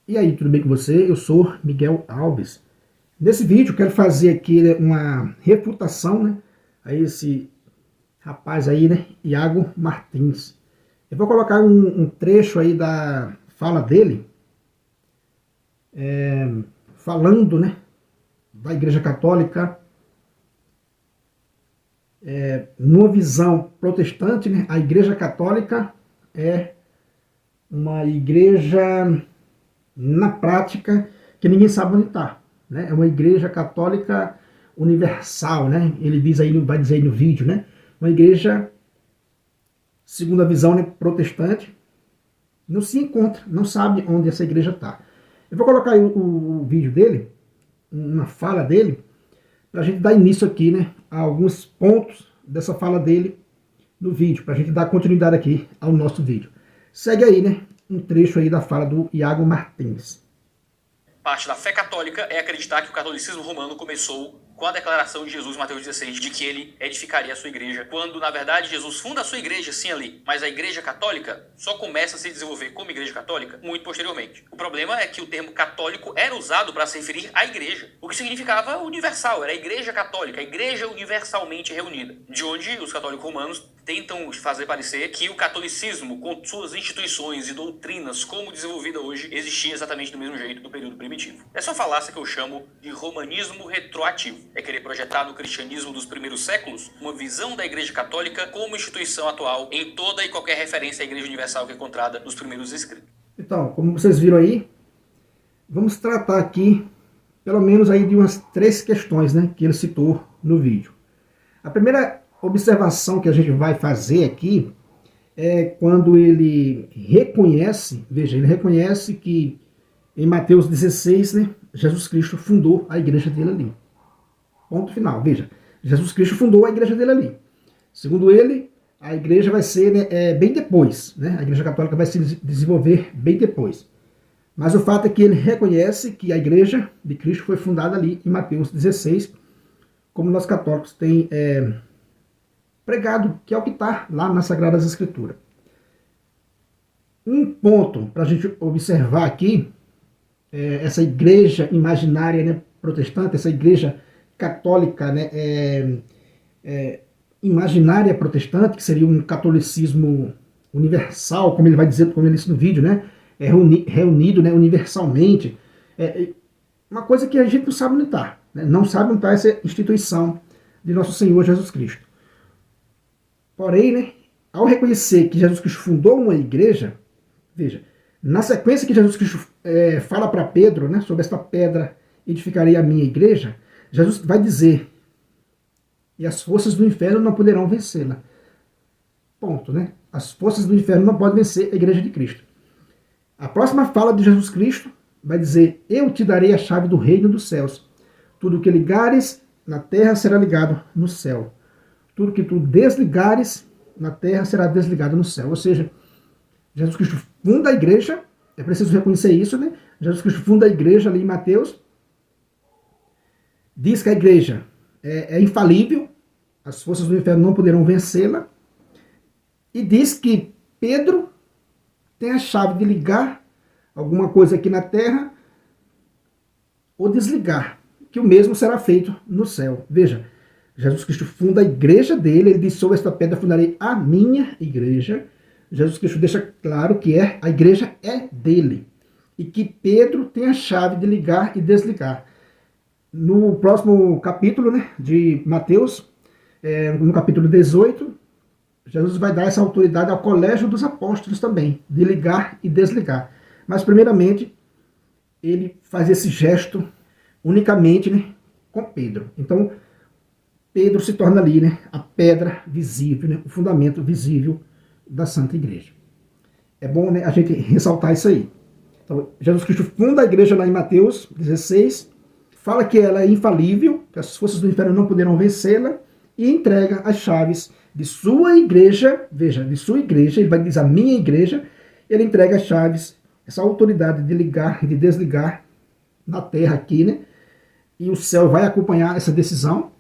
E aí, tudo bem com você? Eu sou Miguel Alves. Nesse vídeo eu quero fazer aqui uma refutação, né, a esse rapaz aí, né, Iago Martins. Eu vou colocar um trecho aí da fala dele, falando, né, da Igreja Católica, numa visão protestante, né, a Igreja Católica é uma igreja, na prática, que ninguém sabe onde está. Né? É uma igreja católica universal, né? Ele diz aí, vai dizer aí no vídeo, né? Uma igreja, segundo a visão, né, protestante, não se encontra, não sabe onde essa igreja está. Eu vou colocar aí o vídeo dele, uma fala dele, para a gente dar início aqui, né, a alguns pontos dessa fala dele no vídeo, para a gente dar continuidade aqui ao nosso vídeo. Segue aí, né, um trecho aí da fala do Iago Martins. Parte da fé católica é acreditar que o catolicismo romano começou com a declaração de Jesus em Mateus 16, de que ele edificaria a sua igreja, quando na verdade Jesus funda a sua igreja sim ali, mas a igreja católica só começa a se desenvolver como igreja católica muito posteriormente. O problema é que o termo católico era usado para se referir à igreja, o que significava universal, era a igreja católica, a igreja universalmente reunida, de onde os católicos romanos tentam fazer parecer que o catolicismo, com suas instituições e doutrinas como desenvolvida hoje, existia exatamente do mesmo jeito do período primitivo. Essa é uma falácia que eu chamo de romanismo retroativo. É querer projetar no cristianismo dos primeiros séculos uma visão da Igreja Católica como instituição atual em toda e qualquer referência à Igreja Universal que é encontrada nos primeiros escritos. Então, como vocês viram aí, vamos tratar aqui, pelo menos aí de umas 3 questões, né, que ele citou no vídeo. A primeira observação que a gente vai fazer aqui é quando ele reconhece, veja, ele reconhece que em Mateus 16, né, Jesus Cristo fundou a igreja dele ali. Ponto final, veja, Jesus Cristo fundou a igreja dele ali. Segundo ele, a igreja vai ser, né, bem depois, né, a igreja católica vai se desenvolver bem depois. Mas o fato é que ele reconhece que a igreja de Cristo foi fundada ali em Mateus 16, como nós católicos tem pregado, que é o que está lá nas Sagradas Escrituras. Um ponto para a gente observar aqui, essa igreja imaginária, né, protestante, essa igreja católica, né, imaginária protestante, que seria um catolicismo universal, como ele vai dizer, como ele disse no vídeo, né, reunido, né, universalmente. Uma coisa que a gente não sabe onde está, né, não sabe onde está essa instituição de nosso Senhor Jesus Cristo. Porém, né, ao reconhecer que Jesus Cristo fundou uma igreja, veja, na sequência que Jesus Cristo fala para Pedro, né, sobre esta pedra edificarei a minha igreja, Jesus vai dizer, e as forças do inferno não poderão vencê-la. Ponto, né? As forças do inferno não podem vencer a igreja de Cristo. A próxima fala de Jesus Cristo vai dizer, eu te darei a chave do reino dos céus. Tudo que ligares na terra será ligado no céu. Tudo que tu desligares na terra será desligado no céu. Ou seja, Jesus Cristo funda a igreja, é preciso reconhecer isso, né? Jesus Cristo funda a igreja ali em Mateus, diz que a igreja é infalível, as forças do inferno não poderão vencê-la, e diz que Pedro tem a chave de ligar alguma coisa aqui na terra ou desligar, que o mesmo será feito no céu. Veja, Jesus Cristo funda a igreja dele, ele diz, sobre esta pedra fundarei a minha igreja. Jesus Cristo deixa claro que a igreja é dele, e que Pedro tem a chave de ligar e desligar. No próximo capítulo, né, de Mateus, no capítulo 18, Jesus vai dar essa autoridade ao colégio dos apóstolos também, de ligar e desligar. Mas primeiramente, ele faz esse gesto unicamente, né, com Pedro. Então, Pedro se torna ali, né, a pedra visível, né, o fundamento visível da Santa Igreja. É bom, né, a gente ressaltar isso aí. Então, Jesus Cristo funda a igreja lá em Mateus 16, fala que ela é infalível, que as forças do inferno não poderão vencê-la, e entrega as chaves de sua igreja, veja, de sua igreja, ele vai dizer a minha igreja, ele entrega as chaves, essa autoridade de ligar e de desligar na terra aqui, né, e o céu vai acompanhar essa decisão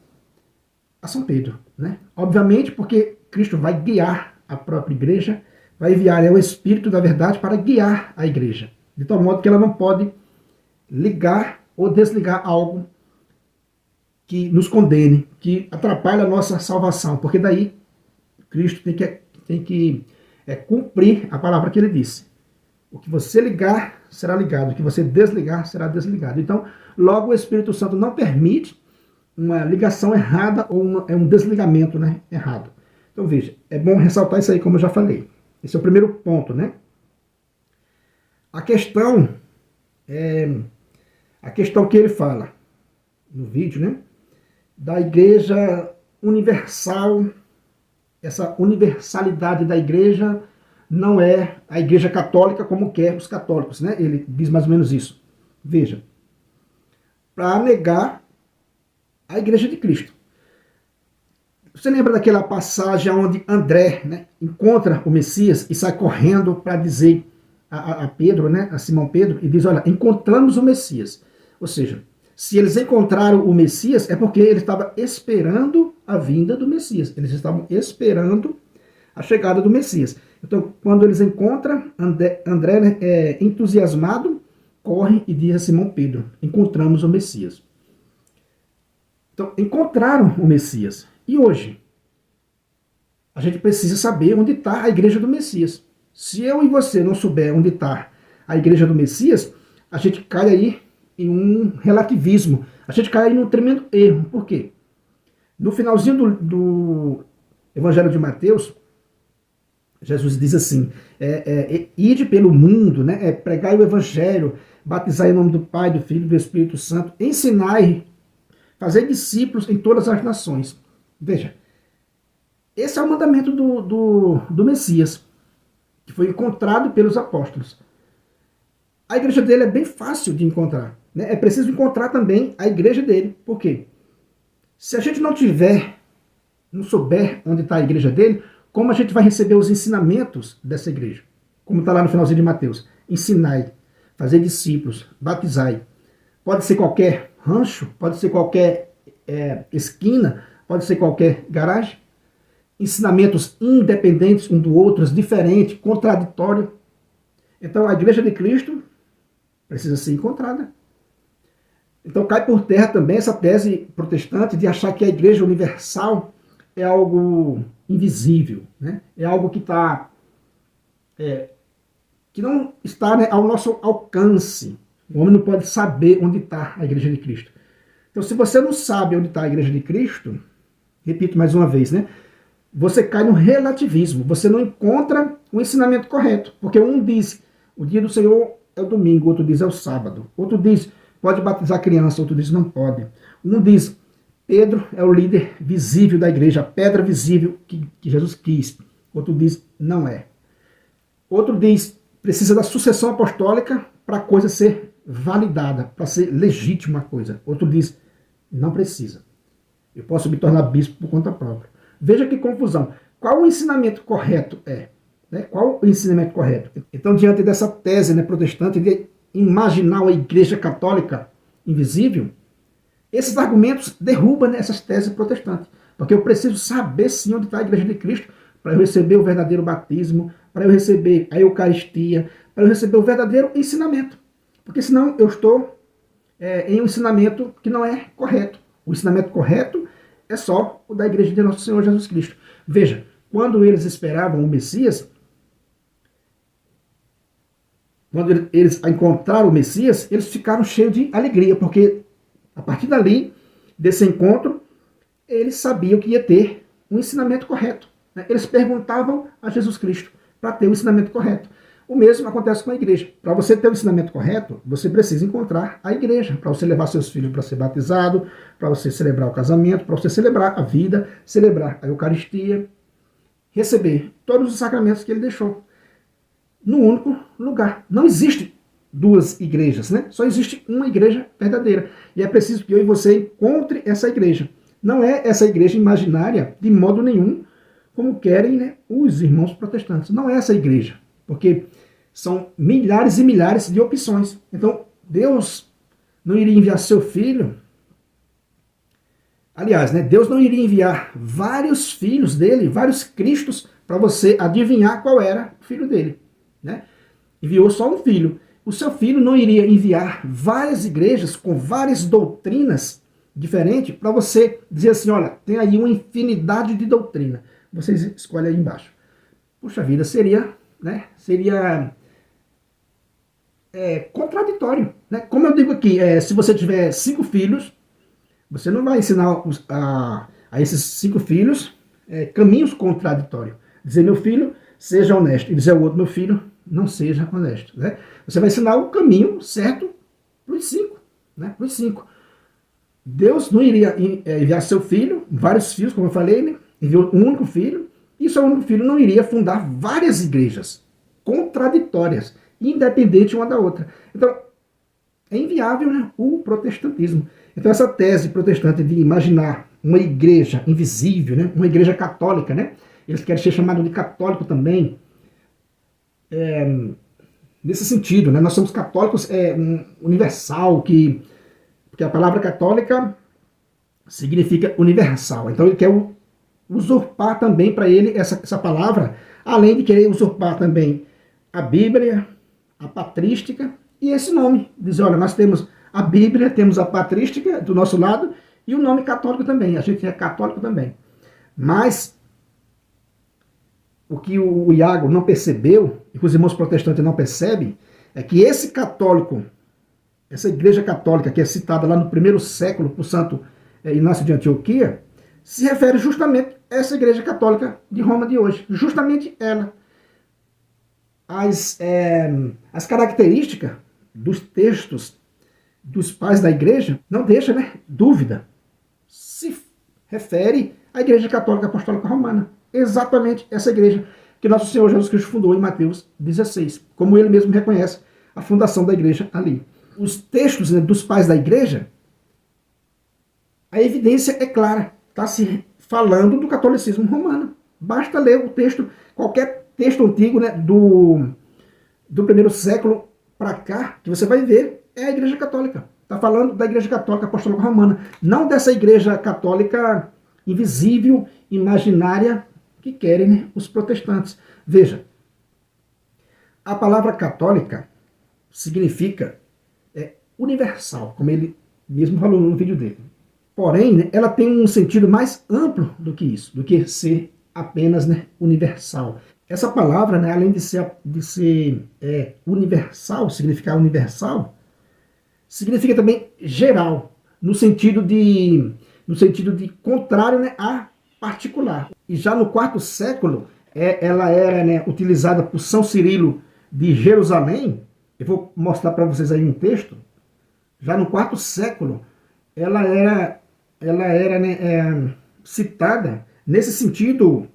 a São Pedro, né? Obviamente porque Cristo vai guiar a própria igreja, vai enviar o Espírito da verdade para guiar a igreja, de tal modo que ela não pode ligar ou desligar algo que nos condene, que atrapalhe a nossa salvação, porque daí Cristo tem que cumprir a palavra que ele disse. O que você ligar, será ligado. O que você desligar, será desligado. Então, logo o Espírito Santo não permite uma ligação errada ou um desligamento, né, errado. Então, veja, é bom ressaltar isso aí, como eu já falei. Esse é o primeiro ponto, né? A questão que ele fala no vídeo, né, da igreja universal, essa universalidade da igreja não é a igreja católica como quer os católicos, né? Ele diz mais ou menos isso. Veja, para negar a igreja de Cristo. Você lembra daquela passagem onde André, né, encontra o Messias e sai correndo para dizer a Pedro, né, a Simão Pedro, e diz, olha, encontramos o Messias. Ou seja, se eles encontraram o Messias, é porque ele estava esperando a vinda do Messias. Eles estavam esperando a chegada do Messias. Então, quando eles encontram, André, né, entusiasmado, corre e diz a Simão Pedro, encontramos o Messias. Então, encontraram o Messias. E hoje? A gente precisa saber onde está a igreja do Messias. Se eu e você não souber onde está a igreja do Messias, a gente cai aí em um relativismo. A gente cai aí num tremendo erro. Por quê? No finalzinho do Evangelho de Mateus, Jesus diz assim, ide pelo mundo, né, pregai o Evangelho, batizai em nome do Pai, do Filho e do Espírito Santo, ensinai, fazei discípulos em todas as nações. Veja, esse é o mandamento do Messias, que foi encontrado pelos apóstolos. A igreja dele é bem fácil de encontrar, né? É preciso encontrar também a igreja dele. Por quê? Se a gente não souber onde está a igreja dele, como a gente vai receber os ensinamentos dessa igreja? Como está lá no finalzinho de Mateus. Ensinai, fazer discípulos, batizai. Pode ser qualquer rancho, pode ser qualquer esquina, pode ser qualquer garagem. Ensinamentos independentes um do outro, diferentes, contraditórios. Então a igreja de Cristo precisa ser encontrada. Então cai por terra também essa tese protestante de achar que a igreja universal é algo invisível, né? É algo que que não está, né, ao nosso alcance. O homem não pode saber onde está a igreja de Cristo. Então, se você não sabe onde está a igreja de Cristo, repito mais uma vez, né? Você cai no relativismo. Você não encontra o ensinamento correto. Porque um diz, o dia do Senhor é o domingo, outro diz é o sábado. Outro diz, pode batizar criança, outro diz não pode. Um diz, Pedro é o líder visível da igreja, a pedra visível que Jesus quis. Outro diz, não é. Outro diz, precisa da sucessão apostólica para a coisa ser validada, para ser legítima a coisa. Outro diz, não precisa. Eu posso me tornar bispo por conta própria. Veja que confusão. Qual o ensinamento correto é? Né? Qual o ensinamento correto? Então, diante dessa tese, né, protestante de imaginar uma igreja católica invisível, esses argumentos derrubam, né, essas teses protestantes. Porque eu preciso saber sim onde está a igreja de Cristo para eu receber o verdadeiro batismo, para eu receber a Eucaristia, para eu receber o verdadeiro ensinamento. Porque senão eu estou em um ensinamento que não é correto. O ensinamento correto é só o da igreja de Nosso Senhor Jesus Cristo. Veja, quando eles esperavam o Messias, quando eles encontraram o Messias, eles ficaram cheios de alegria, porque a partir dali, desse encontro, eles sabiam que ia ter um ensinamento correto. Né? Eles perguntavam a Jesus Cristo para ter o ensinamento correto. O mesmo acontece com a igreja. Para você ter o ensinamento correto, você precisa encontrar a igreja, para você levar seus filhos para ser batizado, para você celebrar o casamento, para você celebrar a vida, celebrar a Eucaristia, receber todos os sacramentos que ele deixou. No único lugar. Não existe duas igrejas, né? Só existe uma igreja verdadeira. E é preciso que eu e você encontre essa igreja. Não é essa igreja imaginária, de modo nenhum, como querem, né, os irmãos protestantes. Não é essa igreja. Porque são milhares e milhares de opções. Então, Deus não iria enviar seu filho. Aliás, né, Deus não iria enviar vários filhos dele, vários cristos, para você adivinhar qual era o filho dele. Né? Enviou só um filho. o seu filho não iria enviar várias igrejas com várias doutrinas diferentes para você dizer assim, olha, tem aí uma infinidade de doutrina. Vocês escolhem aí embaixo. Puxa vida, seria contraditório. Né? Como eu digo aqui, se você tiver 5 filhos, você não vai ensinar a esses 5 filhos caminhos contraditórios. Dizer, meu filho, seja honesto. E dizer ao outro, meu filho, não seja honesto. Né? Você vai ensinar o caminho certo para os 5. Né? Para os 5. Deus não iria enviar seu filho, vários filhos, como eu falei, né? Enviou um único filho, e seu único filho não iria fundar várias igrejas contraditórias, independente uma da outra. Então, é inviável, né, o protestantismo. Então, essa tese protestante de imaginar uma igreja invisível, né, uma igreja católica, né, eles querem ser chamados de católico também, nesse sentido, né, nós somos católicos universal, porque a palavra católica significa universal. Então, ele quer usurpar também para ele essa palavra, além de querer usurpar também a Bíblia, a patrística e esse nome. Dizer, olha, nós temos a Bíblia, temos a patrística do nosso lado e o nome católico também. A gente é católico também. Mas o que o Iago não percebeu, e que os irmãos protestantes não percebem, é que esse católico, essa igreja católica que é citada lá no 1º século por Santo Inácio de Antioquia, se refere justamente a essa igreja católica de Roma de hoje. Justamente ela. As características dos textos dos pais da igreja não deixa, né, dúvida. Se refere à igreja católica apostólica romana. Exatamente essa igreja que nosso Senhor Jesus Cristo fundou em Mateus 16. Como ele mesmo reconhece a fundação da igreja ali. Os textos, né, dos pais da igreja, a evidência é clara. Está se falando do catolicismo romano. Basta ler o texto, qualquer texto antigo, né, do 1º século para cá, que você vai ver, é a igreja católica. Está falando da igreja católica apostólica romana. Não dessa igreja católica invisível, imaginária, que querem, né, os protestantes. Veja, a palavra católica significa universal, como ele mesmo falou no vídeo dele. Porém, né, ela tem um sentido mais amplo do que isso, do que ser apenas, né, universal. Essa palavra, né, além de ser universal, significar universal, significa também geral, no sentido de contrário, né, a particular. E já no 4º século, ela era, né, utilizada por São Cirilo de Jerusalém. Eu vou mostrar para vocês aí um texto. Já no 4º século, ela era né, citada nesse sentido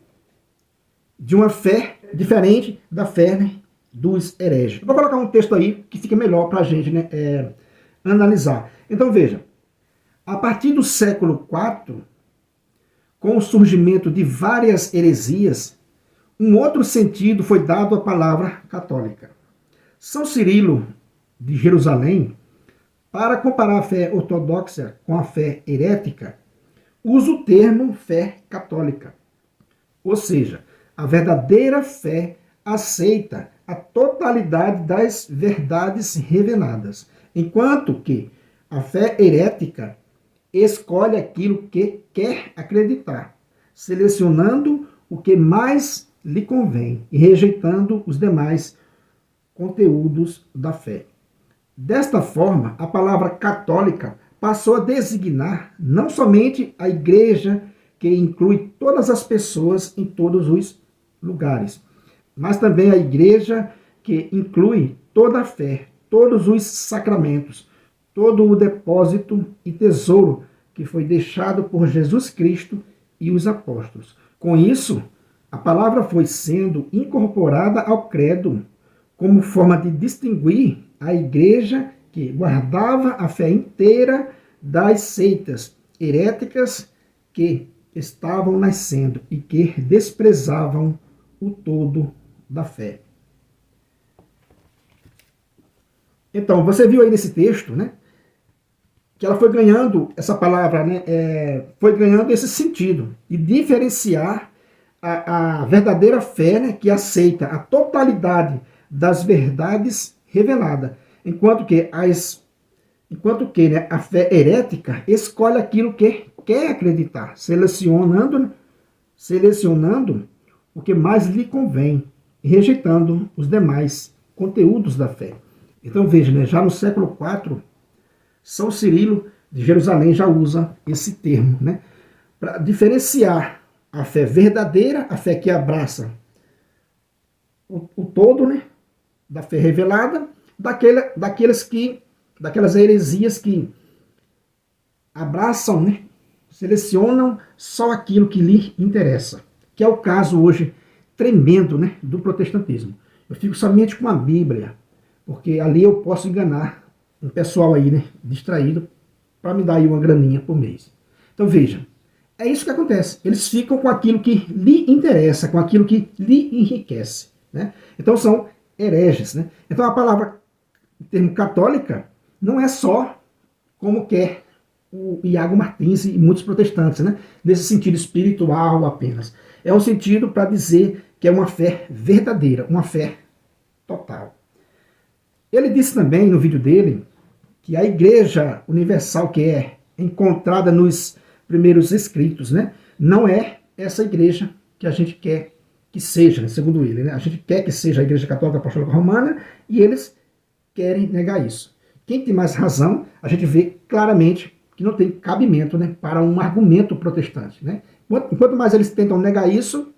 de uma fé diferente da fé, né, dos hereges. Eu vou colocar um texto aí que fica melhor para a gente, né, analisar. Então veja, a partir do século IV, com o surgimento de várias heresias, um outro sentido foi dado à palavra católica. São Cirilo de Jerusalém, para comparar a fé ortodoxa com a fé herética, usa o termo fé católica. Ou seja, a verdadeira fé aceita a totalidade das verdades reveladas, enquanto que a fé herética escolhe aquilo que quer acreditar, selecionando o que mais lhe convém e rejeitando os demais conteúdos da fé. Desta forma, a palavra católica passou a designar não somente a igreja, que inclui todas as pessoas em todos os lugares, mas também a igreja que inclui toda a fé, todos os sacramentos, todo o depósito e tesouro que foi deixado por Jesus Cristo e os apóstolos. Com isso, a palavra foi sendo incorporada ao credo como forma de distinguir a igreja que guardava a fé inteira das seitas heréticas que estavam nascendo e que desprezavam o todo da fé. Então, você viu aí nesse texto, né, que ela foi ganhando, essa palavra, né, foi ganhando esse sentido de diferenciar a verdadeira fé, né, que aceita a totalidade das verdades reveladas, Enquanto que né, a fé herética escolhe aquilo que quer acreditar, selecionando o que mais lhe convém e rejeitando os demais conteúdos da fé. Então veja, né, já no século IV, São Cirilo de Jerusalém já usa esse termo, né, para diferenciar a fé verdadeira, a fé que abraça o todo, né, da fé revelada, daquelas heresias que abraçam, né, selecionam só aquilo que lhe interessa, que é o caso hoje tremendo, né, do protestantismo. Eu fico somente com a Bíblia, porque ali eu posso enganar um pessoal aí, né, distraído, para me dar aí uma graninha por mês. Então veja, é isso que acontece. Eles ficam com aquilo que lhe interessa, com aquilo que lhe enriquece, né? Então são hereges, né? Então a palavra, o termo católica, não é só como quer o Iago Martins e muitos protestantes, né? Nesse sentido espiritual apenas. É um sentido para dizer que é uma fé verdadeira, uma fé total. Ele disse também no vídeo dele que a Igreja Universal que é encontrada nos primeiros escritos, né, não é essa igreja que a gente quer que seja, né, segundo ele. Né? A gente quer que seja a Igreja Católica Apostólica Romana e eles querem negar isso. Quem tem mais razão, a gente vê claramente que não tem cabimento, né, para um argumento protestante. Né? Quanto mais eles tentam negar isso,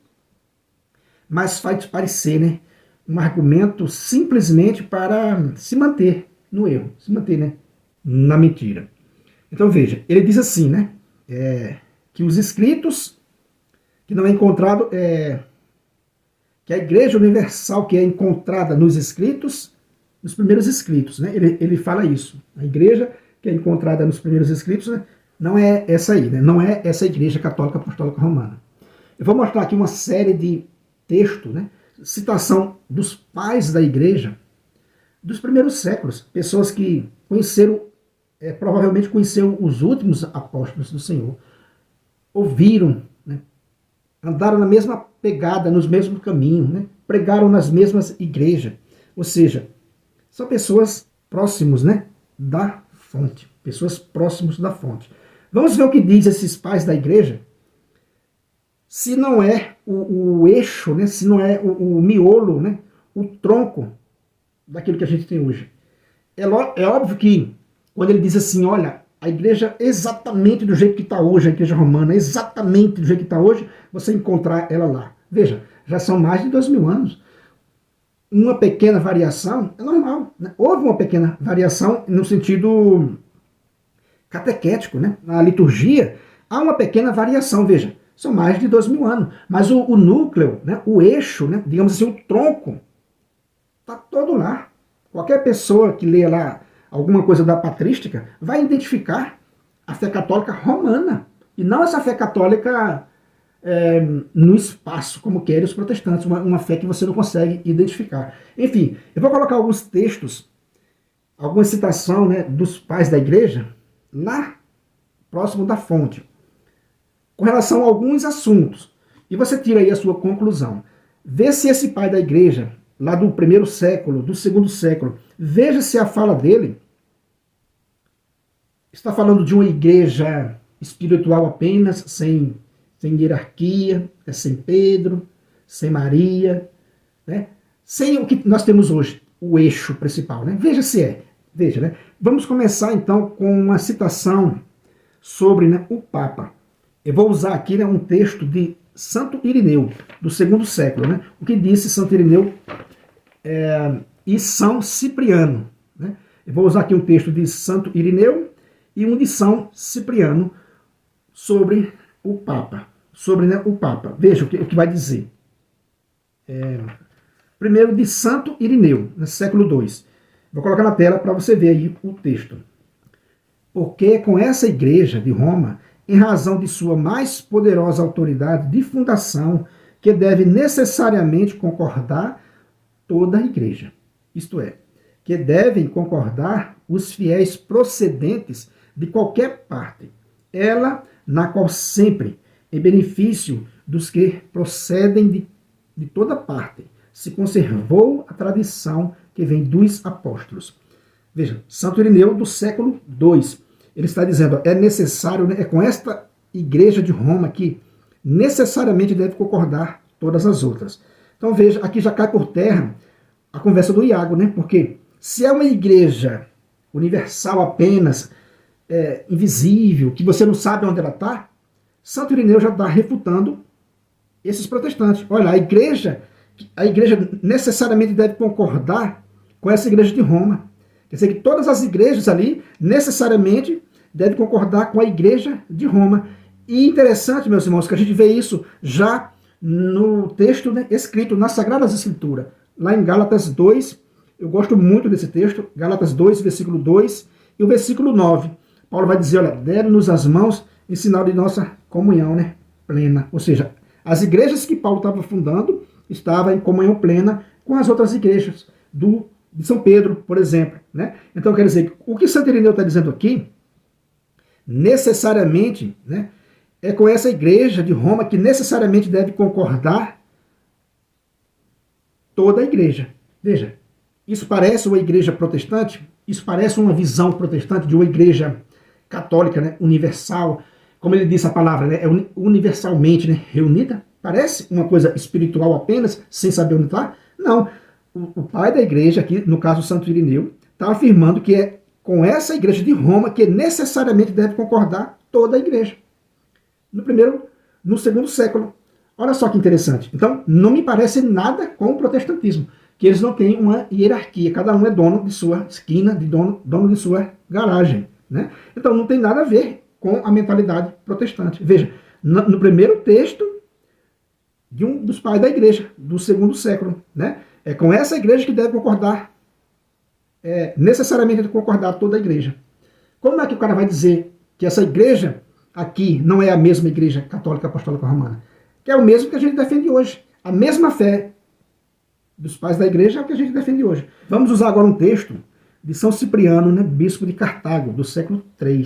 mais faz parecer, né, um argumento simplesmente para se manter no erro, se manter, né, na mentira. Então veja, ele diz assim, né, que os escritos, que não é encontrado, que a Igreja Universal que é encontrada nos escritos, nos primeiros escritos, né, ele fala isso. A Igreja que é encontrada nos primeiros escritos, né, não é essa aí, né, não é essa Igreja Católica Apostólica Romana. Eu vou mostrar aqui uma série de textos, né, citação dos pais da Igreja dos primeiros séculos, pessoas que conheceram, provavelmente conheceram os últimos apóstolos do Senhor, ouviram, né, andaram na mesma pegada, nos mesmos caminhos, né, pregaram nas mesmas igrejas, ou seja, são pessoas próximos, né, da fonte, pessoas próximos da fonte. Vamos ver o que diz esses pais da igreja, se não é o eixo, né, se não é o miolo, né, o tronco daquilo que a gente tem hoje. É óbvio que quando ele diz assim, olha, a igreja exatamente do jeito que está hoje, a igreja romana, exatamente do jeito que está hoje, você encontrar ela lá. Veja, já são mais de 2000 anos. Uma pequena variação é normal. Né? Houve uma pequena variação no sentido catequético, né? Na liturgia, há uma pequena variação, veja, são mais de 2000 anos. Mas o núcleo, né? O eixo, né? Digamos assim, o tronco, está todo lá. Qualquer pessoa que lê lá alguma coisa da patrística vai identificar a fé católica romana. E não essa fé católica no espaço, como querem os protestantes. Uma fé que você não consegue identificar. Enfim, eu vou colocar alguns textos, alguma citação, né, dos pais da igreja, lá próximo da fonte, com relação a alguns assuntos. E você tira aí a sua conclusão. Vê se esse pai da igreja, lá do primeiro século, do segundo século, veja se a fala dele está falando de uma igreja espiritual apenas, sem hierarquia, sem Pedro, sem Maria, né? Sem o que nós temos hoje, o eixo principal. Né? Veja se é. Veja, né? Vamos começar então com uma citação sobre, né, o Papa. Eu vou usar aqui, né, um texto de Santo Irineu, do segundo século. Né? O que disse Santo Irineu e São Cipriano. Né? Eu vou usar aqui um texto de Santo Irineu e um de São Cipriano sobre o Papa. Sobre, né, o Papa. Veja o que vai dizer. Primeiro de Santo Irineu, no século II. Vou colocar na tela para você ver aí o texto. Porque com essa igreja de Roma, em razão de sua mais poderosa autoridade de fundação, que deve necessariamente concordar toda a igreja. Isto é, que devem concordar os fiéis procedentes de qualquer parte, ela na qual sempre, em benefício dos que procedem de toda parte, se conservou a tradição que vem dos apóstolos. Veja, Santo Irineu do século II. Ele está dizendo, é necessário, né, é com esta igreja de Roma que necessariamente deve concordar todas as outras. Então veja, aqui já cai por terra a conversa do Iago, né? Porque se é uma igreja universal apenas, invisível, que você não sabe onde ela está, Santo Irineu já está refutando esses protestantes. Olha, a igreja necessariamente deve concordar com essa igreja de Roma. Quer dizer que todas as igrejas ali necessariamente devem concordar com a igreja de Roma. E interessante, meus irmãos, que a gente vê isso já no texto, né, escrito nas Sagradas Escrituras. Lá em Gálatas 2, eu gosto muito desse texto, Gálatas 2, versículo 2 e o versículo 9. Paulo vai dizer, olha, deram-nos as mãos em sinal de nossa comunhão, né, plena. Ou seja, as igrejas que Paulo estava fundando estavam em comunhão plena com as outras igrejas de São Pedro, por exemplo. Né? Então, quer dizer, o que Santo Irineu está dizendo aqui, necessariamente, né, é com essa igreja de Roma que necessariamente deve concordar toda a igreja. Veja, isso parece uma igreja protestante, isso parece uma visão protestante de uma igreja católica, né, universal, como ele disse a palavra, né, é universalmente, né, reunida. Parece uma coisa espiritual apenas, sem saber onde está? Não. O pai da igreja, aqui, no caso Santo Irineu, está afirmando que é com essa igreja de Roma que necessariamente deve concordar toda a igreja. No segundo século. Olha só que interessante. Então, não me parece nada com o protestantismo, que eles não têm uma hierarquia, cada um é dono de sua esquina, dono de sua garagem. Né? Então, não tem nada a ver com a mentalidade protestante. Veja, no primeiro texto de um dos pais da igreja, do segundo século, né? É com essa igreja que deve concordar, necessariamente concordar toda a igreja. Como é que o cara vai dizer que essa igreja aqui não é a mesma igreja católica apostólica romana? Que é o mesmo que a gente defende hoje. A mesma fé dos pais da igreja é o que a gente defende hoje. Vamos usar agora um texto de São Cipriano, né, bispo de Cartago, do século III.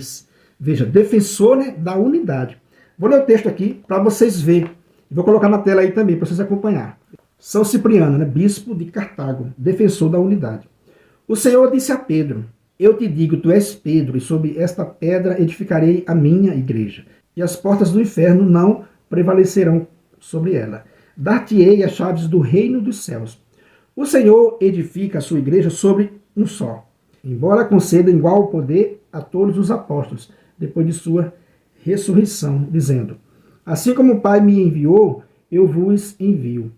Veja, defensor, né, da unidade. Vou ler o texto aqui para vocês verem. Vou colocar na tela aí também para vocês acompanhar. São Cipriano, né, bispo de Cartago, defensor da unidade. O Senhor disse a Pedro, eu te digo, tu és Pedro, e sobre esta pedra edificarei a minha igreja, e as portas do inferno não prevalecerão sobre ela. Dar-te-ei as chaves do reino dos céus. O Senhor edifica a sua igreja sobre um só, embora conceda igual poder a todos os apóstolos, depois de sua ressurreição, dizendo, assim como o Pai me enviou, eu vos envio.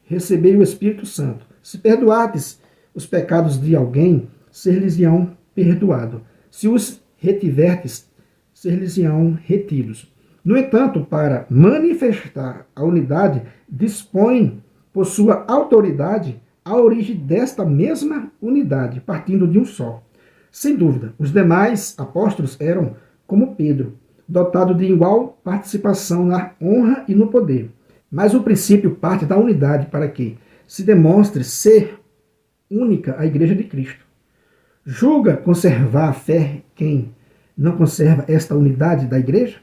Recebei o Espírito Santo. Se perdoardes os pecados de alguém, ser-lhes-ão perdoado. Se os retiverdes, ser-lhes-ão retidos. No entanto, para manifestar a unidade, dispõe, por sua autoridade, a origem desta mesma unidade, partindo de um só. Sem dúvida, os demais apóstolos eram, como Pedro, dotados de igual participação na honra e no poder. Mas o princípio parte da unidade para que se demonstre ser única a Igreja de Cristo. Julga conservar a fé quem não conserva esta unidade da Igreja?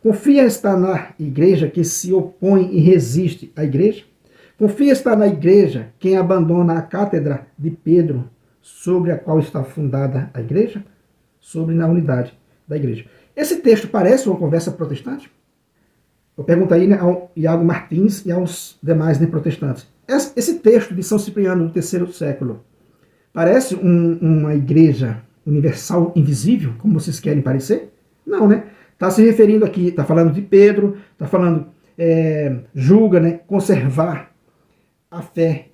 Confia estar na Igreja que se opõe e resiste à Igreja? Confia estar na Igreja quem abandona a cátedra de Pedro, sobre a qual está fundada a Igreja? Sobre na unidade da Igreja. Esse texto parece uma conversa protestante? Eu pergunto aí, né, ao Iago Martins e aos demais, né, protestantes. Esse texto de São Cipriano do terceiro século parece uma igreja universal invisível, como vocês querem parecer? Não, né? Está se referindo aqui, está falando de Pedro, está falando, julga, né, conservar a fé.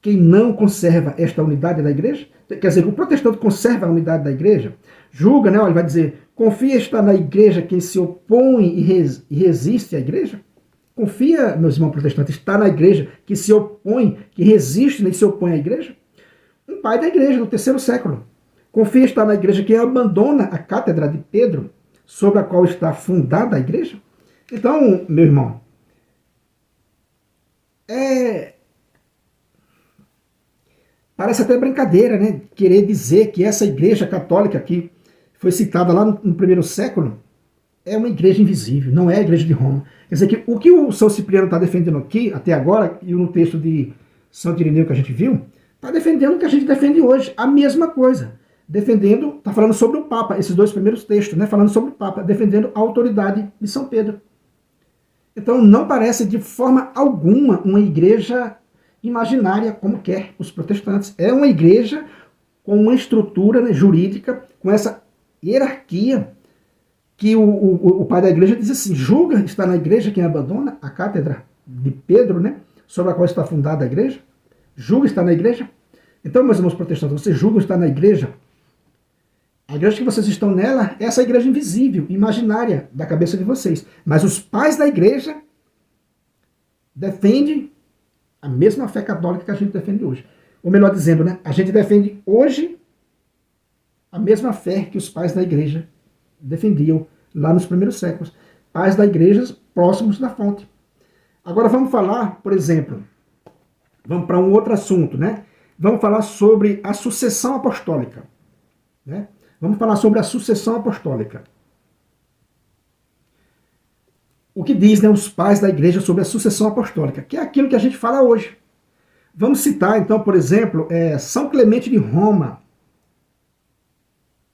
Quem não conserva esta unidade da igreja, quer dizer, o protestante conserva a unidade da igreja, julga, né, ele vai dizer, confia estar na igreja quem se opõe e resiste à igreja? Confia, meus irmãos protestantes, estar na igreja que se opõe, que resiste e se opõe à igreja? Um pai da igreja do terceiro século. Confia estar na igreja que abandona a cátedra de Pedro, sobre a qual está fundada a igreja? Então, meu irmão, parece até brincadeira, né? Querer dizer que essa igreja católica que foi citada lá no primeiro século é uma igreja invisível, não é a igreja de Roma. Quer dizer que o que o São Cipriano está defendendo aqui, até agora, e no texto de Santo Irineu que a gente viu, está defendendo o que a gente defende hoje, a mesma coisa. defendendo, está falando sobre o Papa, esses dois primeiros textos, né, falando sobre o Papa, defendendo a autoridade de São Pedro. Então não parece de forma alguma uma igreja imaginária, como quer os protestantes. É uma igreja com uma estrutura, né, jurídica, com essa hierarquia, que o pai da igreja diz assim: julga, está na igreja quem abandona a cátedra de Pedro, né, sobre a qual está fundada a igreja. Julga, está na igreja. Então, meus irmãos protestantes, vocês julgam estar na igreja? A igreja que vocês estão nela é essa igreja invisível, imaginária, da cabeça de vocês. Mas os pais da igreja defendem a mesma fé católica que a gente defende hoje. Ou melhor dizendo, né, a gente defende hoje a mesma fé que os pais da igreja defendiam lá nos primeiros séculos. Pais da igreja próximos da fonte. Agora vamos falar, por exemplo, vamos para um outro assunto, né? Vamos falar sobre a sucessão apostólica, né? Vamos falar sobre a sucessão apostólica. O que diz, né, os pais da igreja sobre a sucessão apostólica, que é aquilo que a gente fala hoje. Vamos citar, então, por exemplo, São Clemente de Roma,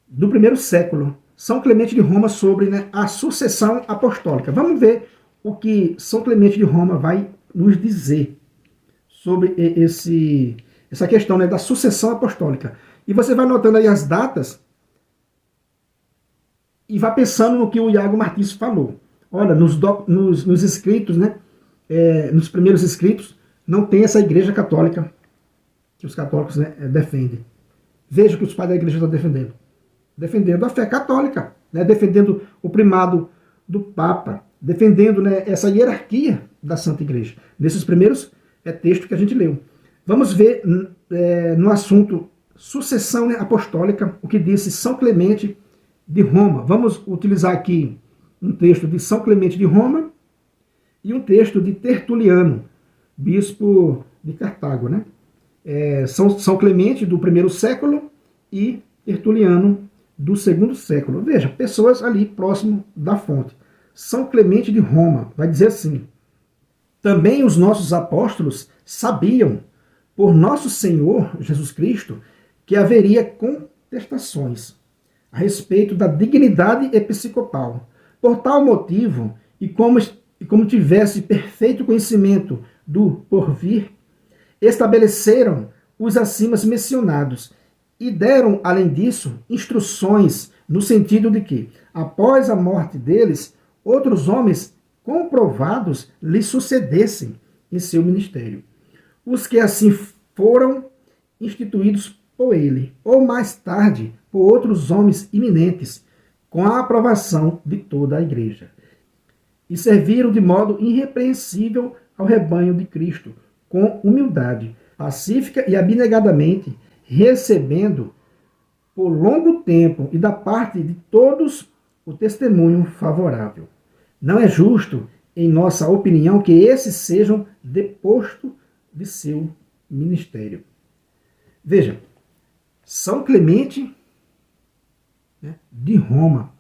do primeiro século. São Clemente de Roma sobre, né, a sucessão apostólica. Vamos ver o que São Clemente de Roma vai nos dizer sobre essa questão, né, da sucessão apostólica. E você vai notando aí as datas e vai pensando no que o Iago Martins falou. Olha, nos escritos, né, nos primeiros escritos, não tem essa igreja católica que os católicos, né, defendem. Veja o que os pais da igreja estão defendendo. Defendendo a fé católica, né, defendendo o primado do Papa, defendendo, né, essa hierarquia da Santa Igreja. Nesses primeiros textos que a gente leu. Vamos ver no assunto sucessão, né, apostólica, o que disse São Clemente de Roma. Vamos utilizar aqui um texto de São Clemente de Roma e um texto de Tertuliano, bispo de Cartago, né? São Clemente do primeiro século e Tertuliano do segundo século. Veja, pessoas ali próximo da fonte. São Clemente de Roma vai dizer assim: também os nossos apóstolos sabiam, por nosso Senhor Jesus Cristo, que haveria contestações a respeito da dignidade episcopal. Por tal motivo, e como tivesse perfeito conhecimento do porvir, estabeleceram os acima mencionados e deram, além disso, instruções no sentido de que, após a morte deles, outros homens comprovados lhe sucedessem em seu ministério. Os que assim foram instituídos por ele, ou mais tarde por outros homens eminentes, com a aprovação de toda a igreja. E serviram de modo irrepreensível ao rebanho de Cristo, com humildade, pacífica e abnegadamente, recebendo por longo tempo e da parte de todos o testemunho favorável. Não é justo, em nossa opinião, que esses sejam depostos de seu ministério. Veja, São Clemente, né, de Roma,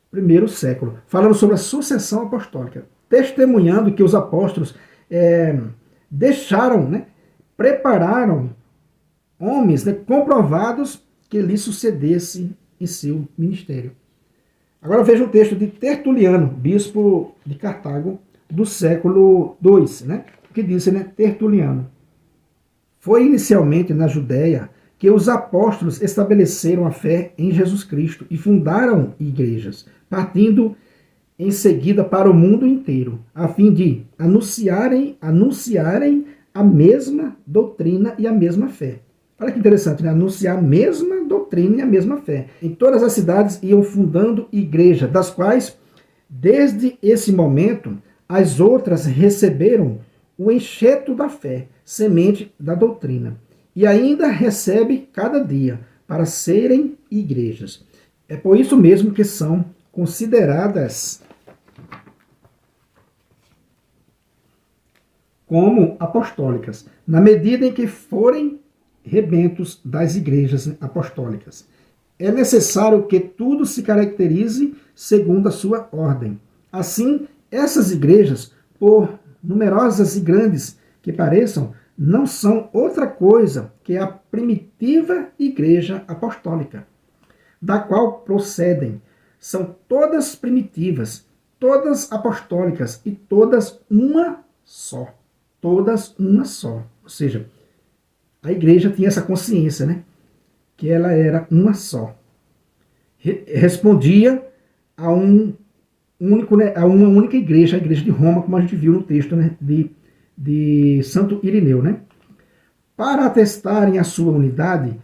primeiro século, falando sobre a sucessão apostólica, testemunhando que os apóstolos deixaram, né, prepararam homens, né, comprovados que lhe sucedessem em seu ministério. Agora veja o texto de Tertuliano, bispo de Cartago, do século II, né, que disse, né, Tertuliano: foi inicialmente na Judéia que os apóstolos estabeleceram a fé em Jesus Cristo e fundaram igrejas, partindo em seguida para o mundo inteiro, a fim de anunciarem a mesma doutrina e a mesma fé. Olha que interessante, né? Anunciar a mesma doutrina e a mesma fé. Em todas as cidades iam fundando igrejas, das quais, desde esse momento, as outras receberam o enxerto da fé, semente da doutrina, e ainda recebe cada dia para serem igrejas. É por isso mesmo que são consideradas como apostólicas, na medida em que forem rebentos das igrejas apostólicas. É necessário que tudo se caracterize segundo a sua ordem. Assim, essas igrejas, por numerosas e grandes que pareçam, não são outra coisa que a primitiva Igreja Apostólica, da qual procedem. São todas primitivas, todas apostólicas e todas uma só. Todas uma só. Ou seja, a igreja tinha essa consciência, né? Que ela era uma só. Respondia a a uma única igreja, a igreja de Roma, como a gente viu no texto, né, de Santo Irineu, né? Para atestarem a sua unidade,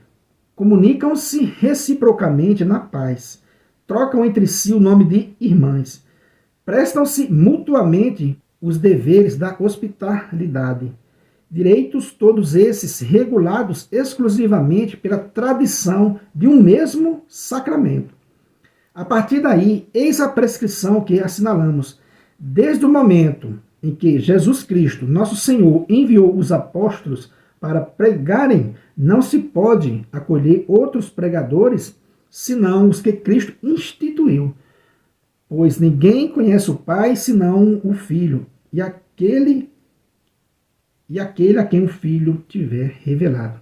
comunicam-se reciprocamente na paz, trocam entre si o nome de irmãs, prestam-se mutuamente os deveres da hospitalidade, direitos todos esses regulados exclusivamente pela tradição de um mesmo sacramento. A partir daí, eis a prescrição que assinalamos. Desde o momento em que Jesus Cristo, nosso Senhor, enviou os apóstolos para pregarem, não se pode acolher outros pregadores, senão os que Cristo instituiu. Pois ninguém conhece o Pai, senão o Filho, e aquele a quem o Filho tiver revelado.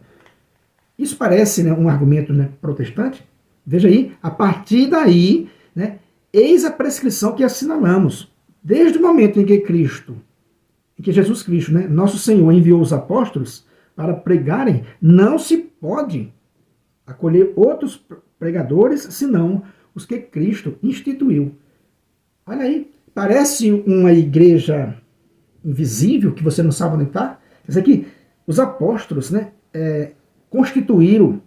Isso parece, né, um argumento, né, protestante? Veja aí, a partir daí, né, eis a prescrição que assinalamos. Desde o momento em que Jesus Cristo, né, nosso Senhor, enviou os apóstolos para pregarem, não se pode acolher outros pregadores, senão os que Cristo instituiu. Olha aí, parece uma igreja invisível, que você não sabe onde está. Mas aqui, os apóstolos, né, constituíram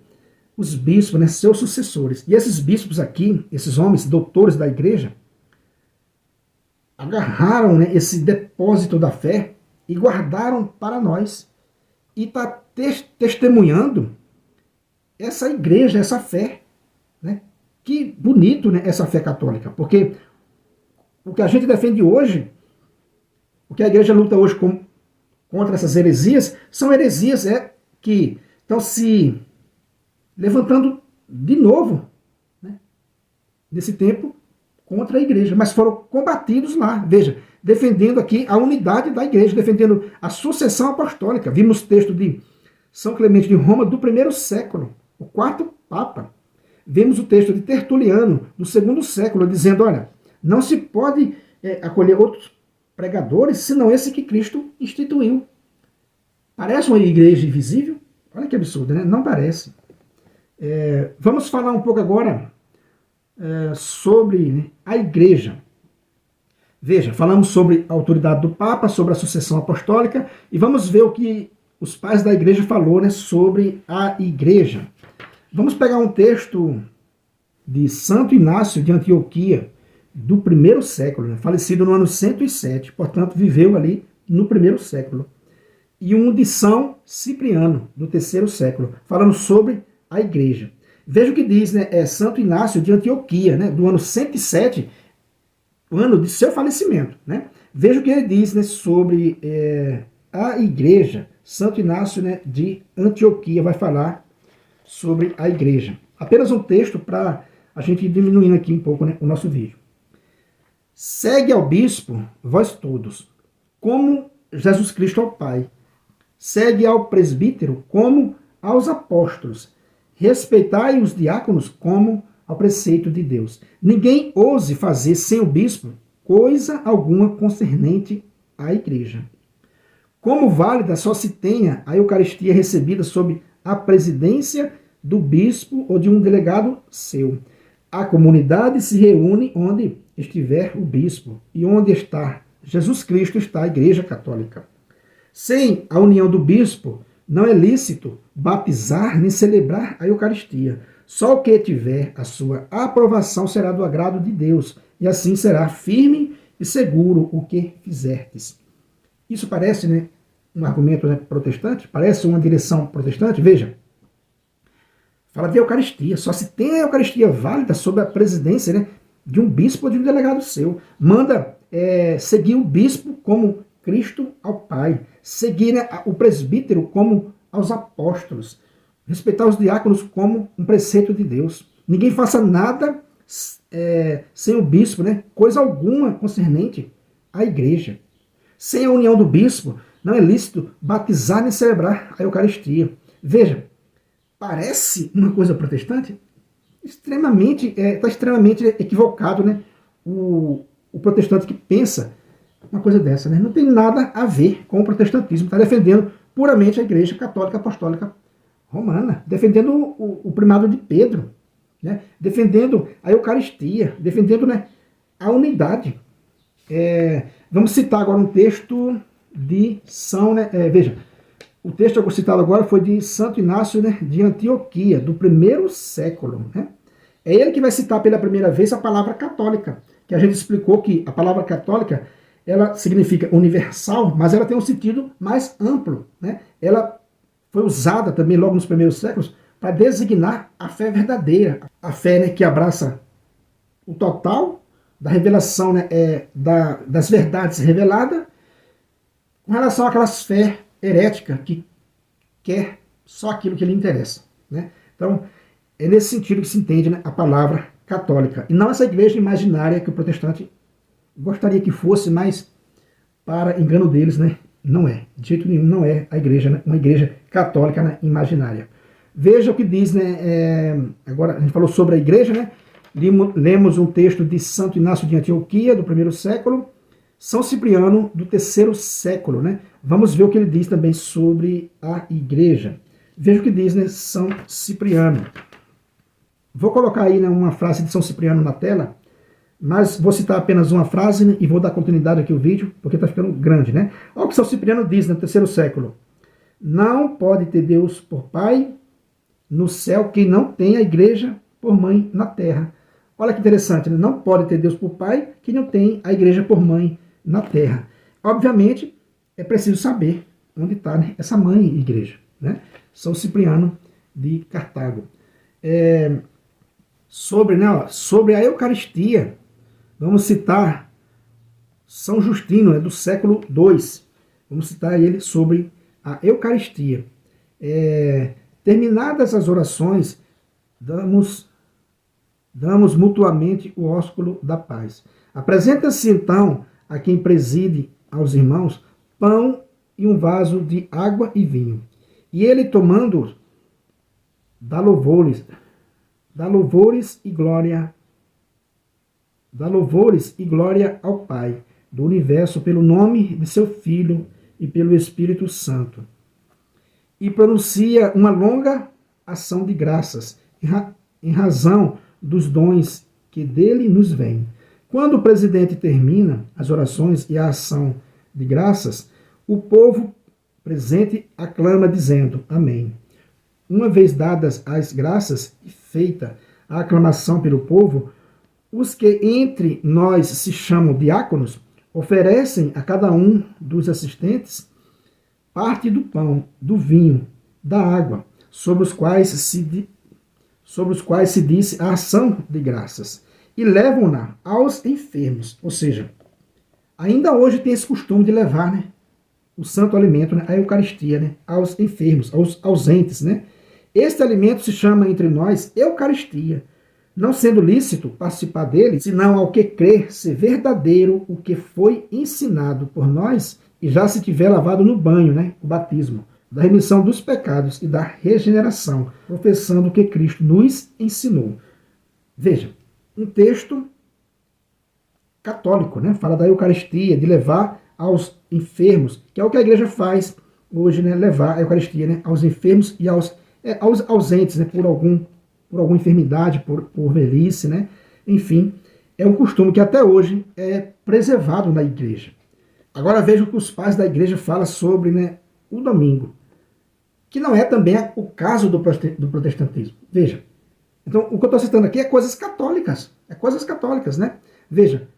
os bispos, né, seus sucessores. E esses bispos aqui, esses homens, doutores da igreja, agarraram, né, esse depósito da fé e guardaram para nós. E está testemunhando essa igreja, essa fé. Né? Que bonito, né, essa fé católica. Porque o que a gente defende hoje, o que a igreja luta hoje contra essas heresias, são heresias que estão se levantando de novo, né, nesse tempo, contra a igreja, mas foram combatidos lá. Veja, defendendo aqui a unidade da igreja, defendendo a sucessão apostólica. Vimos o texto de São Clemente de Roma do primeiro século, o quarto Papa. Vemos o texto de Tertuliano, do segundo século, dizendo, olha, não se pode acolher outros pregadores, senão esse que Cristo instituiu. Parece uma igreja invisível? Olha que absurdo, né? Não parece. Vamos falar um pouco agora sobre, né, a igreja. Veja, falamos sobre a autoridade do Papa, sobre a sucessão apostólica, e vamos ver o que os pais da igreja falou, né, sobre a igreja. Vamos pegar um texto de Santo Inácio de Antioquia, do primeiro século, né, falecido no ano 107, portanto viveu ali no primeiro século. E um de São Cipriano, do terceiro século, falando sobre a igreja. Veja o que diz, né, Santo Inácio de Antioquia, né, do ano 107, o ano de seu falecimento. Né? Veja o que ele diz, né, sobre a igreja. Santo Inácio, né, de Antioquia vai falar sobre a igreja. Apenas um texto para a gente ir diminuindo aqui um pouco, né, o nosso vídeo. Segue ao bispo, vós todos, como Jesus Cristo ao Pai. Segue ao presbítero, como aos apóstolos. Respeitai os diáconos, como ao preceito de Deus. Ninguém ouse fazer sem o bispo coisa alguma concernente à igreja. Como válida só se tenha a Eucaristia recebida sob a presidência do bispo ou de um delegado seu. A comunidade se reúne onde estiver o bispo, e onde está Jesus Cristo está a Igreja Católica. Sem a união do bispo, não é lícito batizar nem celebrar a Eucaristia. Só o que tiver a sua aprovação será do agrado de Deus, e assim será firme e seguro o que fizerdes. Isso parece, né, um argumento, né, protestante? Parece uma direção protestante? Veja. Fala de Eucaristia. Só se tem a Eucaristia válida sob a presidência, né, de um bispo ou de um delegado seu. Manda seguir o bispo como Cristo ao Pai. Seguir, né, o presbítero como aos apóstolos. Respeitar os diáconos como um preceito de Deus. Ninguém faça nada sem o bispo, né? Coisa alguma concernente à igreja. Sem a união do bispo, não é lícito batizar nem celebrar a Eucaristia. Veja, parece uma coisa protestante? Está extremamente equivocado, né? O protestante que pensa uma coisa dessa, né? Não tem nada a ver com o protestantismo. Está defendendo puramente a Igreja Católica Apostólica Romana, defendendo o primado de Pedro, né? Defendendo a Eucaristia, defendendo, né, a unidade. Vamos citar agora um texto de São... veja, o texto que eu vou citar agora foi de Santo Inácio, né, de Antioquia, do 1º século. Né? É ele que vai citar pela primeira vez a palavra católica, que a gente explicou que a palavra católica ela significa universal, mas ela tem um sentido mais amplo. Né? Ela foi usada também logo nos primeiros séculos para designar a fé verdadeira, a fé, né, que abraça o total da revelação, né, das verdades reveladas, com relação àquelas fé herética que quer só aquilo que lhe interessa. Né? Então, é nesse sentido que se entende, né, a palavra católica. E não essa igreja imaginária que o protestante gostaria que fosse, mas para engano deles, né, não é. De jeito nenhum, não é a igreja, né, uma igreja católica, né, imaginária. Veja o que diz, né, agora a gente falou sobre a igreja, né, lemos um texto de Santo Inácio de Antioquia, do 1º século, São Cipriano, do 3º século. Né? Vamos ver o que ele diz também sobre a igreja. Veja o que diz, né, São Cipriano. Vou colocar aí, né, uma frase de São Cipriano na tela, mas vou citar apenas uma frase, né, e vou dar continuidade aqui ao vídeo, porque está ficando grande. Né? Olha o que São Cipriano diz no 3º século. Não pode ter Deus por Pai no céu quem não tem a igreja por mãe na terra. Olha que interessante, né? Não pode ter Deus por Pai quem não tem a igreja por mãe na terra. Obviamente, é preciso saber onde está, né, essa mãe igreja. Né? São Cipriano de Cartago. Sobre a Eucaristia, vamos citar São Justino, né, do século II. Vamos citar ele sobre a Eucaristia. Terminadas as orações, damos mutuamente o ósculo da paz. Apresenta-se então a quem preside aos irmãos pão e um vaso de água e vinho. E ele, tomando, dá louvores e glória ao Pai do universo pelo nome de seu Filho e pelo Espírito Santo. E pronuncia uma longa ação de graças em razão dos dons que dele nos vêm. Quando o presidente termina as orações e a ação de graças, o povo presente aclama dizendo amém. Uma vez dadas as graças e feita a aclamação pelo povo, os que entre nós se chamam diáconos oferecem a cada um dos assistentes parte do pão, do vinho, da água, sobre os quais se disse a ação de graças, e levam-na aos enfermos. Ou seja, ainda hoje tem esse costume de levar, né, o santo alimento, né, a Eucaristia, né, aos enfermos, aos ausentes. Né? Este alimento se chama entre nós Eucaristia, não sendo lícito participar dele, senão ao que crer ser verdadeiro o que foi ensinado por nós, e já se tiver lavado no banho, né, o batismo, da remissão dos pecados e da regeneração, professando o que Cristo nos ensinou. Veja, um texto católico, né, fala da Eucaristia, de levar aos enfermos, que é o que a igreja faz hoje, né, levar a Eucaristia, né, aos enfermos e aos ausentes, né, por alguma enfermidade, por velhice, né, enfim, é um costume que até hoje é preservado na igreja. Agora veja o que os pais da igreja falam sobre, né, o domingo, que não é também o caso do protestantismo. Veja, então o que eu estou citando aqui é coisas católicas, né? Veja,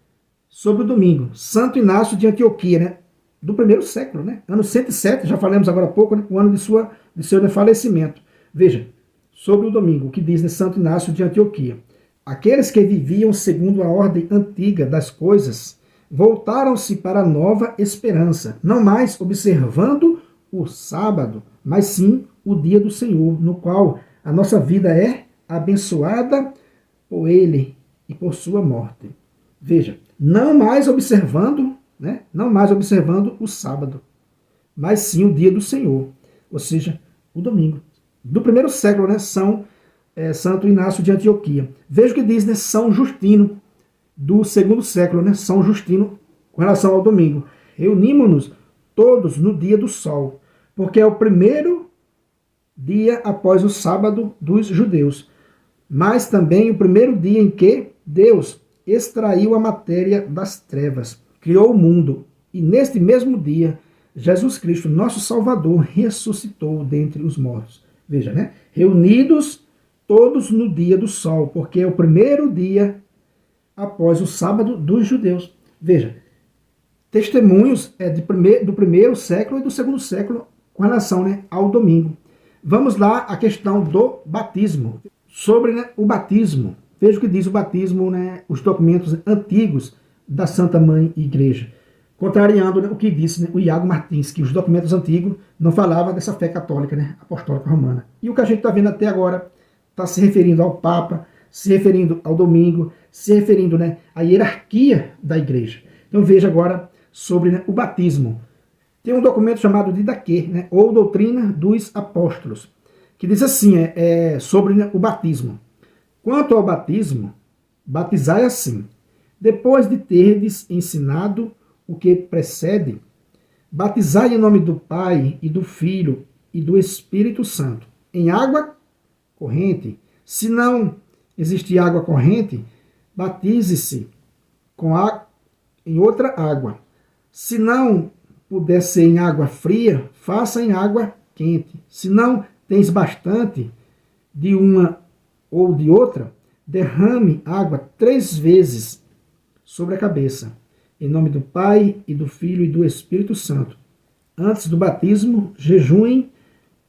sobre o domingo, Santo Inácio de Antioquia, né, do 1º século, né, ano 107, já falamos agora há pouco, né, o ano de seu falecimento. Veja, sobre o domingo, o que diz, né, Santo Inácio de Antioquia. Aqueles que viviam segundo a ordem antiga das coisas voltaram-se para a nova esperança, não mais observando o sábado, mas sim o dia do Senhor, no qual a nossa vida é abençoada por ele e por sua morte. Veja, não mais observando, né, não mais observando o sábado, mas sim o dia do Senhor, ou seja, o domingo. Do primeiro século, né, Santo Inácio de Antioquia. Veja o que diz, né, São Justino, do segundo século, né, São Justino, com relação ao domingo. Reunimos-nos todos no dia do sol, porque é o primeiro dia após o sábado dos judeus, mas também o primeiro dia em que Deus extraiu a matéria das trevas, criou o mundo, e neste mesmo dia, Jesus Cristo, nosso Salvador, ressuscitou dentre os mortos. Veja, né? Reunidos todos no dia do sol, porque é o primeiro dia após o sábado dos judeus. Veja, testemunhos do primeiro século e do segundo século com relação, né, ao domingo. Vamos lá à questão do batismo. Sobre, né, o batismo. Veja o que diz o batismo, né, os documentos antigos da Santa Mãe Igreja. Contrariando, né, o que disse, né, o Iago Martins, que os documentos antigos não falavam dessa fé católica, né, apostólica romana. E o que a gente está vendo até agora está se referindo ao Papa, se referindo ao domingo, se referindo, né, à hierarquia da Igreja. Então veja agora sobre, né, o batismo. Tem um documento chamado Didaquê, né, ou Doutrina dos Apóstolos, que diz assim, sobre, né, o batismo. Quanto ao batismo, batizai assim: depois de terdes ensinado o que precede, batizai em nome do Pai e do Filho e do Espírito Santo, em água corrente. Se não existir água corrente, batize-se em outra água. Se não puder ser em água fria, faça em água quente. Se não tens bastante de uma ou de outra, derrame água 3 vezes sobre a cabeça, em nome do Pai e do Filho e do Espírito Santo. Antes do batismo, jejuem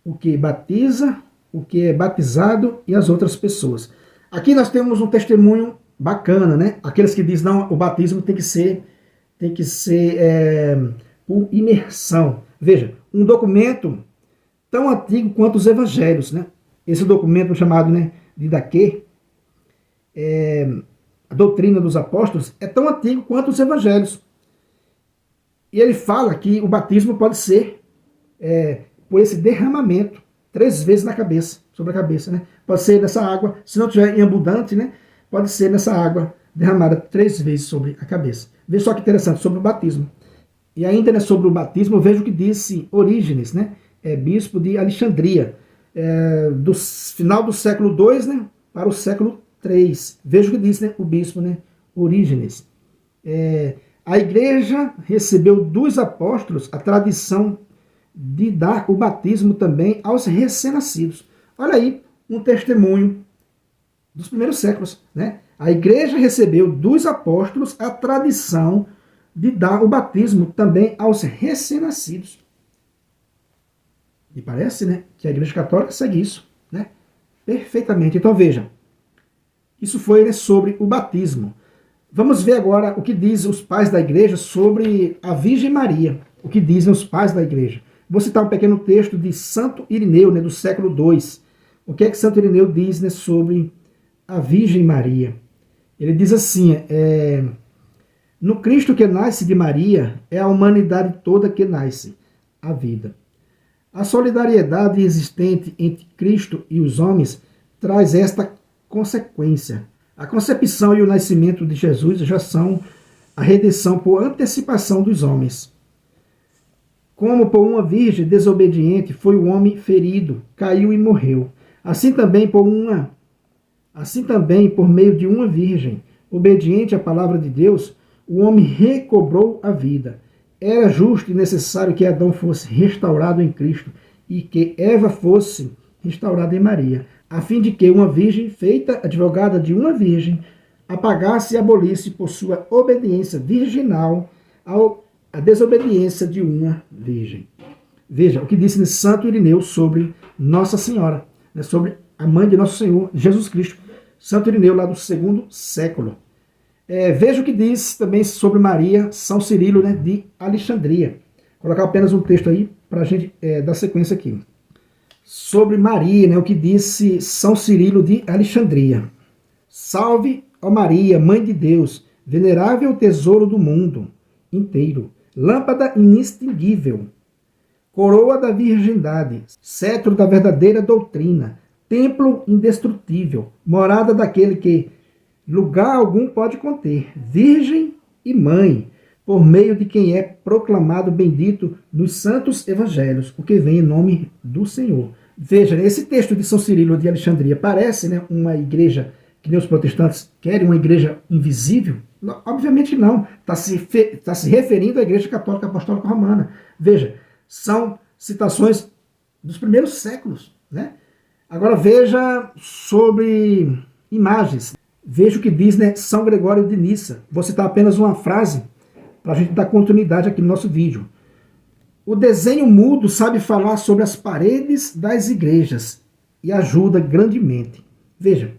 o que batiza, o que é batizado e as outras pessoas. Aqui nós temos um testemunho bacana, né? Aqueles que dizem, não, o batismo tem que ser por imersão. Veja, um documento tão antigo quanto os evangelhos, né? Esse documento chamado, né, Didaquê, a doutrina dos apóstolos, é tão antigo quanto os evangelhos. E ele fala que o batismo pode ser por esse derramamento 3 vezes na cabeça, sobre a cabeça, né? Pode ser nessa água, se não tiver em abundante, né? Pode ser nessa água derramada 3 vezes sobre a cabeça. Veja só que interessante, sobre o batismo. E ainda, né, sobre o batismo, veja o que disse Orígenes, né? Bispo de Alexandria, do final do século II, né, para o século III. Veja o que disse, né, o bispo, né, Orígenes. A igreja recebeu dos apóstolos a tradição de dar o batismo também aos recém-nascidos. Olha aí um testemunho dos primeiros séculos, né? A igreja recebeu dos apóstolos a tradição de dar o batismo também aos recém-nascidos. E parece, né, que a Igreja Católica segue isso, né, perfeitamente. Então veja, isso foi, né, sobre o batismo. Vamos ver agora o que dizem os pais da Igreja sobre a Virgem Maria. O que dizem os pais da Igreja. Vou citar um pequeno texto de Santo Irineu, né, do século II. O que é que Santo Irineu diz, né, sobre a Virgem Maria? Ele diz assim, no Cristo que nasce de Maria, é a humanidade toda que nasce, a vida. A solidariedade existente entre Cristo e os homens traz esta consequência. A concepção e o nascimento de Jesus já são a redenção por antecipação dos homens. Como por uma virgem desobediente foi o homem ferido, caiu e morreu. Assim também por meio de uma virgem obediente à palavra de Deus, o homem recobrou a vida. Era justo e necessário que Adão fosse restaurado em Cristo e que Eva fosse restaurada em Maria, a fim de que uma virgem, feita advogada de uma virgem, apagasse e abolisse por sua obediência virginal a desobediência de uma virgem. Veja o que disse Santo Irineu sobre Nossa Senhora, né, sobre a mãe de Nosso Senhor Jesus Cristo. Santo Irineu, lá do segundo século. Veja o que diz também sobre Maria, São Cirilo, né, de Alexandria. Vou colocar apenas um texto aí para a gente dar sequência aqui. Sobre Maria, né, o que disse São Cirilo de Alexandria. Salve, ó Maria, Mãe de Deus, venerável tesouro do mundo inteiro, lâmpada inextinguível, coroa da virgindade, cetro da verdadeira doutrina, templo indestrutível, morada daquele que lugar algum pode conter, virgem e mãe, por meio de quem é proclamado bendito nos santos evangelhos, o que vem em nome do Senhor. Veja, esse texto de São Cirilo de Alexandria parece, né, uma igreja que nem os protestantes querem, uma igreja invisível? Não, obviamente não. Está se referindo à Igreja Católica Apostólica Romana. Veja, são citações dos primeiros séculos, né? Agora veja sobre imagens. Veja o que diz, né, São Gregório de Nissa. Vou citar apenas uma frase para a gente dar continuidade aqui no nosso vídeo. O desenho mudo sabe falar sobre as paredes das igrejas e ajuda grandemente. Veja,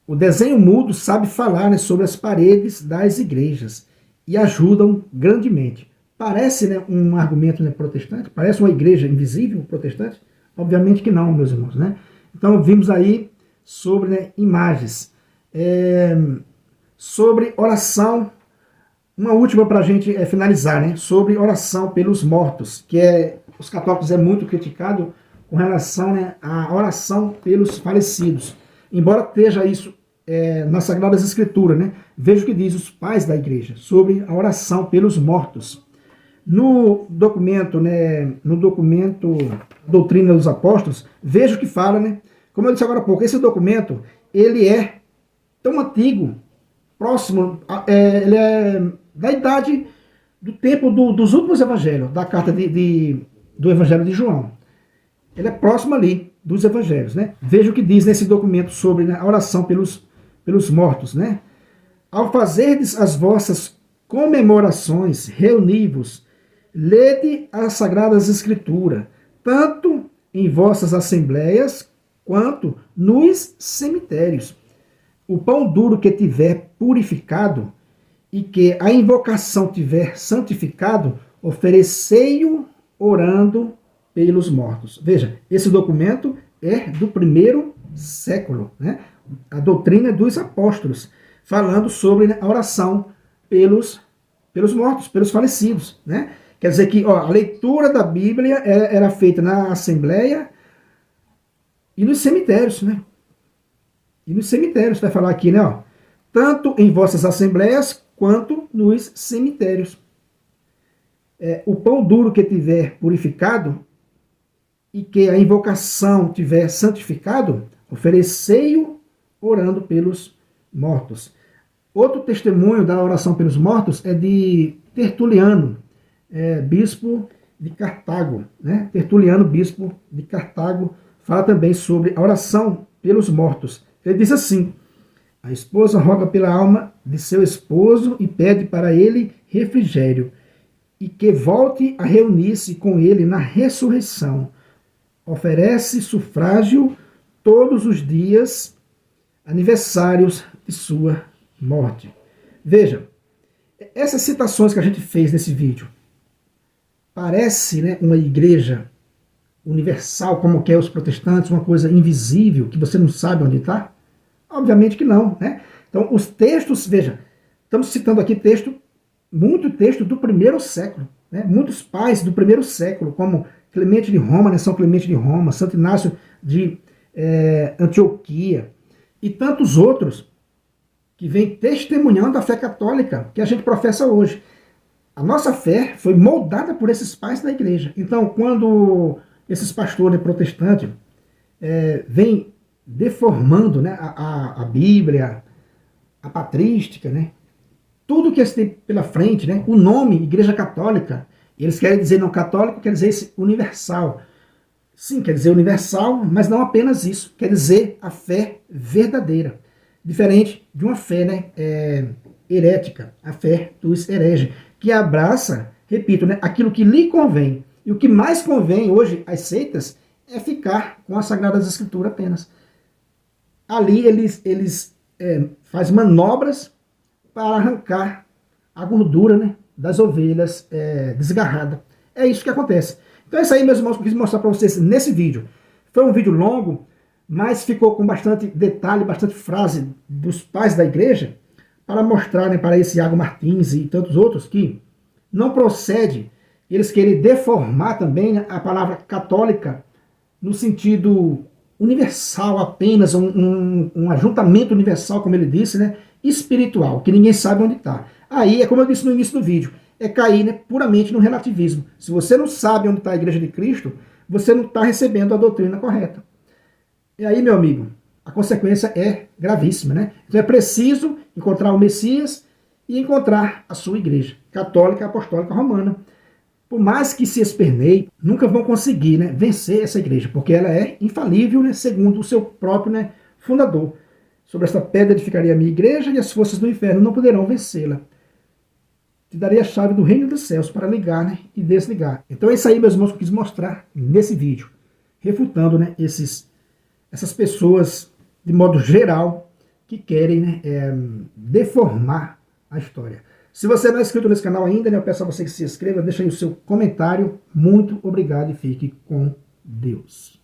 o desenho mudo sabe falar, né, sobre as paredes das igrejas e ajudam grandemente. Parece, né, um argumento, né, protestante? Parece uma igreja invisível protestante? Obviamente que não, meus irmãos, né? Então vimos aí sobre, né, imagens. Sobre oração, uma última para a gente finalizar, né? Sobre oração pelos mortos, que os católicos é muito criticado com relação, né, à oração pelos falecidos. Embora esteja isso nas Sagradas Escrituras, né? Veja o que diz os pais da igreja sobre a oração pelos mortos. No documento, né, Doutrina dos Apóstolos, veja o que fala, né? Como eu disse agora há pouco, esse documento, ele é tão antigo, próximo, ele é da idade do tempo dos últimos evangelhos, da carta do Evangelho de João. Ele é próximo ali dos evangelhos, né? Veja o que diz nesse documento sobre, né, a oração pelos mortos, né? Ao fazerdes as vossas comemorações, reuni-vos, lede as Sagradas Escrituras, tanto em vossas assembleias, quanto nos cemitérios. O pão duro que tiver purificado, e que a invocação tiver santificado, oferecei-o orando pelos mortos. Veja, esse documento é do primeiro século, né? A doutrina dos apóstolos, falando sobre a oração pelos mortos, pelos falecidos, né? Quer dizer que a leitura da Bíblia era feita na Assembleia e nos cemitérios, né? E nos cemitérios, vai falar aqui, né? Tanto em vossas assembleias, quanto nos cemitérios. O pão duro que tiver purificado, e que a invocação tiver santificado, oferecei-o orando pelos mortos. Outro testemunho da oração pelos mortos é de Tertuliano, bispo de Cartago, né? Tertuliano, bispo de Cartago, fala também sobre a oração pelos mortos. Ele diz assim: a esposa roga pela alma de seu esposo e pede para ele refrigério, e que volte a reunir-se com ele na ressurreição. Oferece sufrágio todos os dias, aniversários de sua morte. Veja, essas citações que a gente fez nesse vídeo, parece, né, uma igreja universal, como que é os protestantes, uma coisa invisível, que você não sabe onde está? Obviamente que não, né? Então, os textos, veja, estamos citando aqui muito texto do primeiro século, né? Muitos pais do primeiro século, como Clemente de Roma, né? São Clemente de Roma, Santo Inácio de Antioquia, e tantos outros que vêm testemunhando a fé católica que a gente professa hoje. A nossa fé foi moldada por esses pais da igreja. Então, quando esses pastores protestantes vêm deformando, né, a Bíblia, a patrística, né, tudo que eles têm pela frente, né, o nome Igreja Católica, eles querem dizer não católico, quer dizer esse universal. Sim, quer dizer universal, mas não apenas isso, quer dizer a fé verdadeira. Diferente de uma fé, né, herética, a fé dos hereges, que abraça, repito, né, aquilo que lhe convém. E o que mais convém hoje às seitas é ficar com as Sagradas Escrituras apenas. Ali eles fazem manobras para arrancar a gordura, né, das ovelhas desgarrada. É isso que acontece. Então é isso aí, meus irmãos, que eu quis mostrar para vocês nesse vídeo. Foi um vídeo longo, mas ficou com bastante detalhe, bastante frase dos pais da igreja, para mostrar, né, para esse Iago Martins e tantos outros que não procede eles querem deformar também, né, a palavra católica no sentido universal apenas, um ajuntamento universal, como ele disse, né, espiritual, que ninguém sabe onde está. Aí, é como eu disse no início do vídeo, é cair, né, puramente no relativismo. Se você não sabe onde está a Igreja de Cristo, você não está recebendo a doutrina correta. E aí, meu amigo, a consequência é gravíssima, né? Então é preciso encontrar o Messias e encontrar a sua igreja, católica, apostólica, romana. Por mais que se esperneie, nunca vão conseguir, né, vencer essa igreja, porque ela é infalível, né, segundo o seu próprio, né, fundador. Sobre esta pedra edificaria a minha igreja e as forças do inferno não poderão vencê-la. Te darei a chave do reino dos céus para ligar, né, e desligar. Então é isso aí, meus irmãos, que eu quis mostrar nesse vídeo, refutando, né, essas pessoas, de modo geral, que querem, né, deformar a história. Se você não é inscrito nesse canal ainda, né, eu peço a você que se inscreva, deixa aí o seu comentário. Muito obrigado e fique com Deus.